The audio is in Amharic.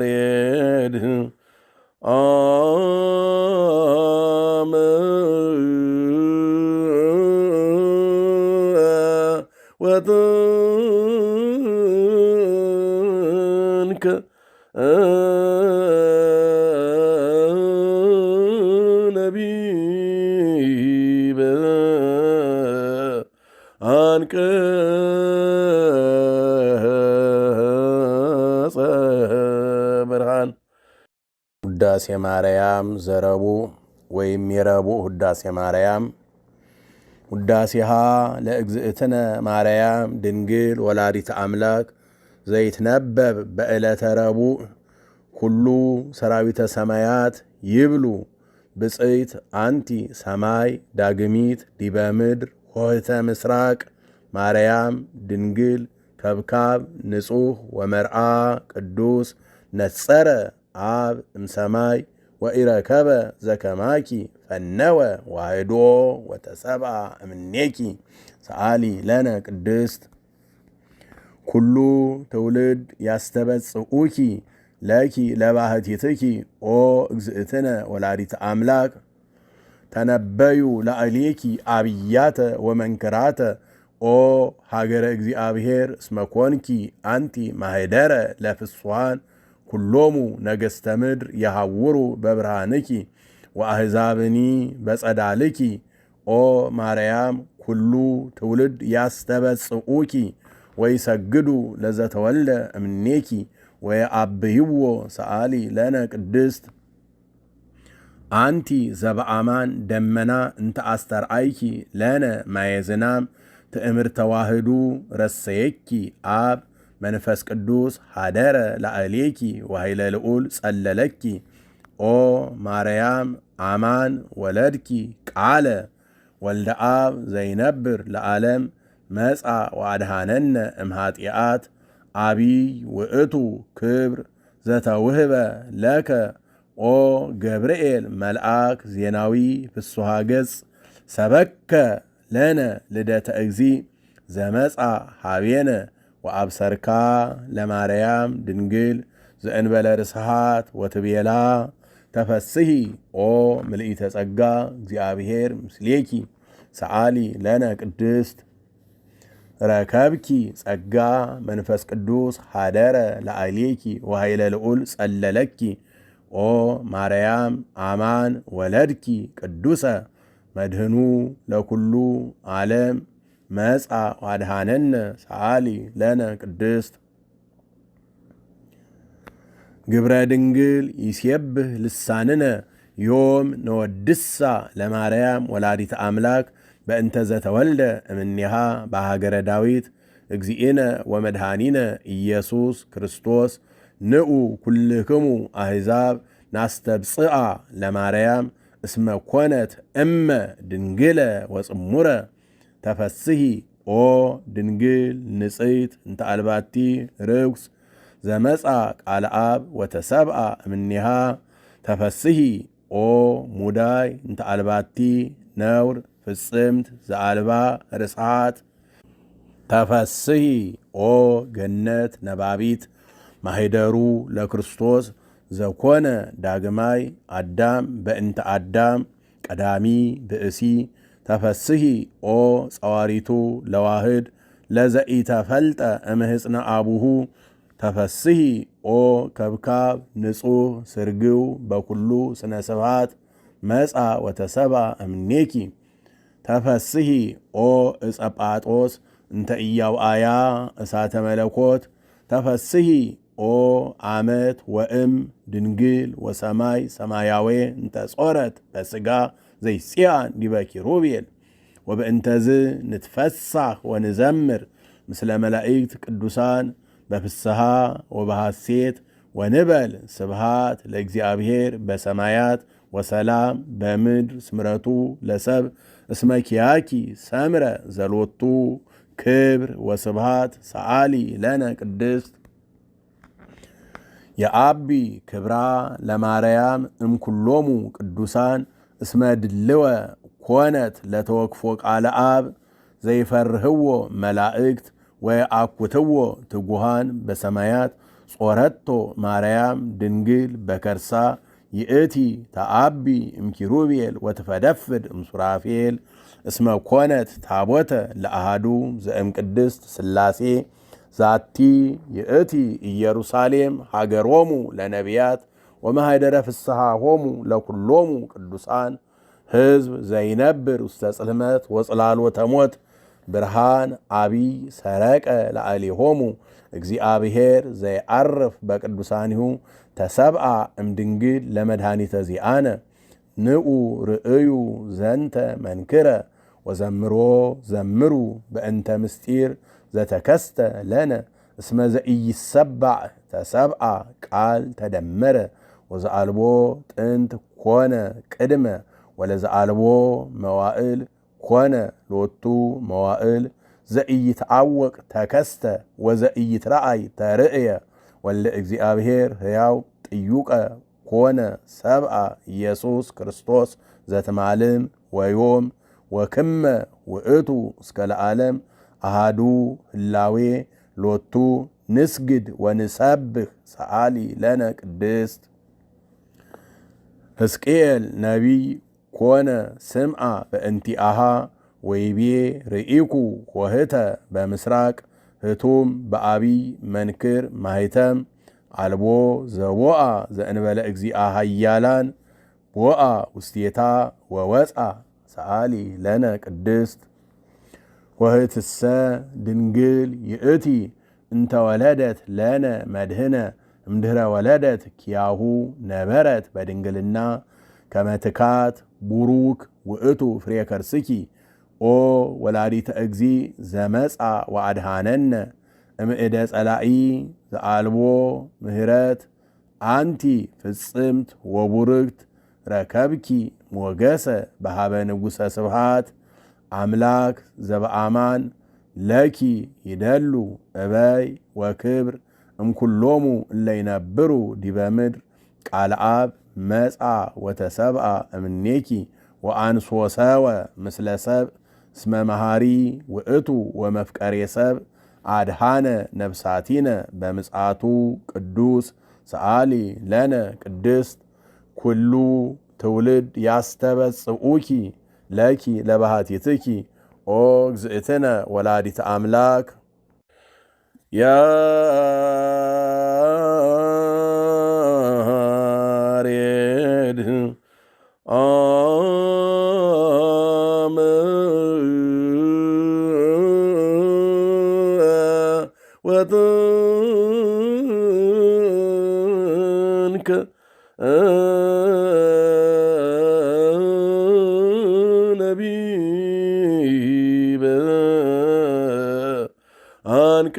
ያሬድ አመ ወጥንከ ነቢበ አንቀጸ ብርሃን። ውዳሴ ማርያም ዘረቡዕ ወይም የረቡዕ ውዳሴ ማርያም። ውዳሴሃ ለእግዝእትነ ማርያም ድንግል ወላዲተ አምላክ ዘይትነበብ በዕለተ ረቡዕ ኩሉ ሰራዊተ ሰማያት ይብሉ ብፅዕት አንቲ ሰማይ ዳግሚት ዲበ ምድር ሆህተ ምስራቅ ማርያም ድንግል ከብካብ ንጹሕ ወመርዓ ቅዱስ ነጸረ አብ እምሰማይ ወኢረከበ ዘከማኪ ፈነወ ዋህዶ ወተሰብአ እምኔኪ ሰአሊ ለነ ቅድስት። ኩሉ ትውልድ ያስተበጽኡኪ ለኪ ለባህቲትኪ ኦ እግዝእትነ ወላዲተ አምላክ ተነበዩ ላዕሌኪ አብያተ ወመንክራተ ኦ ሃገረ እግዚአብሔር እስመ ኮንኪ አንቲ ማህደረ ለፍስሓን ኩሎሙ ነገሥተ ምድር የሐውሩ በብርሃንኪ ወአሕዛብኒ በጸዳልኪ ኦ ማርያም ኩሉ ትውልድ ያስተበጽኡኪ ወይሰግዱ ለዘተወልደ እምኔኪ ወየአብይዎ ሰአሊ ለነ ቅድስት። አንቲ ዘበአማን ደመና እንተ አስተርአይኪ ለነ ማየዝናም ትእምርተ ተዋህዱ ረሰየኪ አብ መንፈስ ቅዱስ ሃደረ ላዕሌኪ ወኃይለ ልዑል ጸለለኪ ኦ ማርያም አማን ወለድኪ ቃለ ወልደ አብ ዘይነብር ለዓለም መጻ ወአድሃነነ እምኃጢአት አቢይ ውእቱ ክብር ዘተውህበ ለከ ኦ ገብርኤል መልአክ ዜናዊ ፍስሐ ገጽ ሰበከ ለነ ልደተ እግዚ ዘመጻ ሃቤነ ወአብሰርካ ለማርያም ድንግል ዘእንበለ ርስሓት ወትቤላ ተፈስሒ ኦ ምልኢተ ጸጋ እግዚአብሔር ምስሌኪ ሰአሊ ለነ ቅድስት። ረከብኪ ጸጋ መንፈስ ቅዱስ ሃደረ ላዕሌኪ ወኃይለ ልዑል ጸለለኪ ኦ ማርያም አማን ወለድኪ ቅዱሰ መድህኑ ለኩሉ ዓለም መጻ ወአድሃነነ ሰአሊ ለነ ቅድስት። ግብረ ድንግል ይሴብህ ልሳንነ ዮም ነወድሳ ለማርያም ወላዲተ አምላክ በእንተ ዘተወልደ እምኔሃ በሃገረ ዳዊት እግዚእነ ወመድኃኒነ ኢየሱስ ክርስቶስ ንዑ ኩልክሙ አሕዛብ ናስተብጽአ ለማርያም እስመ ኮነት እመ ድንግለ ወጽሙረ ተፈስሒ ኦ ድንግል ንጽሕት እንተ አልባቲ ርኩስ ዘመጻ ቃለ አብ ወተሰብአ እምኔሃ ተፈስሒ ኦ ሙዳይ እንተ አልባቲ ነውር ፍጽምት ዘአልባ ርስሓት ተፈስሒ ኦ ገነት ነባቢት ማሂደሩ ለክርስቶስ ዘኮነ ዳግማይ አዳም በእንተ አዳም ቀዳሚ ብእሲ ተፈስሒ ኦ ጸዋሪቱ ለዋህድ ለዘኢተፈልጠ እምህጽነ አቡሁ ተፈስሒ ኦ ከብካብ ንጹሕ ስርግው በኩሉ ስነ ስብሃት መጻ ወተሰብአ እምኔኪ ተፈስሒ ኦ እጸጳጦስ እንተ ኢያውአያ እሳተ መለኮት ተፈስሒ ኦ አመት ወእም ድንግል ወሰማይ ሰማያዌ እንተ ጾረት በሥጋ ዘይጽያን ዲበ ኪሩቤል ወበእንተዝ ንትፈሳህ ወንዘምር ምስለ መላእክት ቅዱሳን በፍስሐ ወበሐሴት ወንበል ስብሃት ለእግዚአብሔር በሰማያት ወሰላም በምድር ስምረቱ ለሰብ እስመ ኪያኪ ሰምረ ዘሎቱ ክብር ወስብሃት ሰአሊ ለነ ቅድስት። የአቢ ክብራ ለማርያም እምኩሎሙ ቅዱሳን እስመ ድልወ ኮነት ለተወክፎ ቃለ አብ ዘይፈርህዎ መላእክት ወየአኩትዎ ትጉሃን በሰማያት ጾረቶ ማርያም ድንግል በከርሳ ይእቲ ተአቢ እምኪሩቤል ወትፈደፍድ እምሱራፌል እስመ ኮነት ታቦተ ለአሃዱ ዘእምቅድስት ሥላሴ ዛቲ ይእቲ ኢየሩሳሌም ሃገሮሙ ለነቢያት ወመሃይደረ ፍስሓሆሙ ለኩሎሙ ቅዱሳን ሕዝብ ዘይነብር ውስተ ጽልመት ወጽላሎተ ሞት ብርሃን አቢይ ሰረቀ ለአሌሆሙ እግዚአብሔር ዘይዓርፍ በቅዱሳኒሁ ተሰብአ እምድንግል ለመድኃኒተ ዚአነ ንዑ ርእዩ ዘንተ መንክረ ወዘምሮ ዘምሩ በእንተ ምስጢር ዘተከስተ ለነ እስመ ዘኢይሰባዕ ተሰብአ ቃል ተደመረ ወዘአልቦ ጥንት ኮነ ቅድመ ወለዘአልቦ መዋእል ኮነ ሎቱ መዋእል ዘኢይትዓወቅ ተከስተ ወዘኢይትረአይ ተርእየ ወለ እግዚአብሔር ሕያው ጥዩቀ ኮነ ሰብአ ኢየሱስ ክርስቶስ ዘትማልም ወዮም ወክመ ውእቱ እስከ ለዓለም አሃዱ ህላዌ ሎቱ ንስግድ ወንሰብህ ሰአሊ ለነ ቅድስት። ሕዝቅኤል ነቢይ ኮነ ስምዓ በእንቲአሃ ወይቤ ርኢኩ ሆህተ በምስራቅ ህቱም በአቢይ መንክር ማይተም አልቦ ዘቦአ ዘእንበለ እግዚአ ሃያላን ቦአ ውስቴታ ወወፃ ሰአሊ ለነ ቅድስት። ወህትሰ ድንግል ይእቲ እንተወለደት ለነ መድህነ እምድኅረ ወለደት ኪያሁ ነበረት በድንግልና ከመትካት ቡሩክ ውእቱ ፍሬ ከርስኪ ኦ ወላዲተ እግዚ ዘመጻ ወአድሃነነ እምእደ ጸላኢ ዘአልቦ ምህረት አንቲ ፍጽምት ወቡርክት ረከብኪ ሞገሰ በሃበ ንጉሠ ስብሃት አምላክ ዘበአማን ለኪ ይደሉ እበይ ወክብር እምኩሎሙ እለይነብሩ ዲበ ምድር ቃል አብ መጻ ወተሰብአ እምኔኪ ወአንሶ ሰወ ምስለ ሰብ እስመ መሃሪ ውእቱ ወመፍቀሬ ሰብ አድሃነ ነብሳቲነ በምጽአቱ ቅዱስ ሰአሊ ለነ ቅድስት። ኩሉ ትውልድ ያስተበጽኡኪ ለኪ ለባህቲትኪ ኦ እግዝእትነ ወላዲተ አምላክ ያሬድ ወጥንከ ነቢበ አንቀ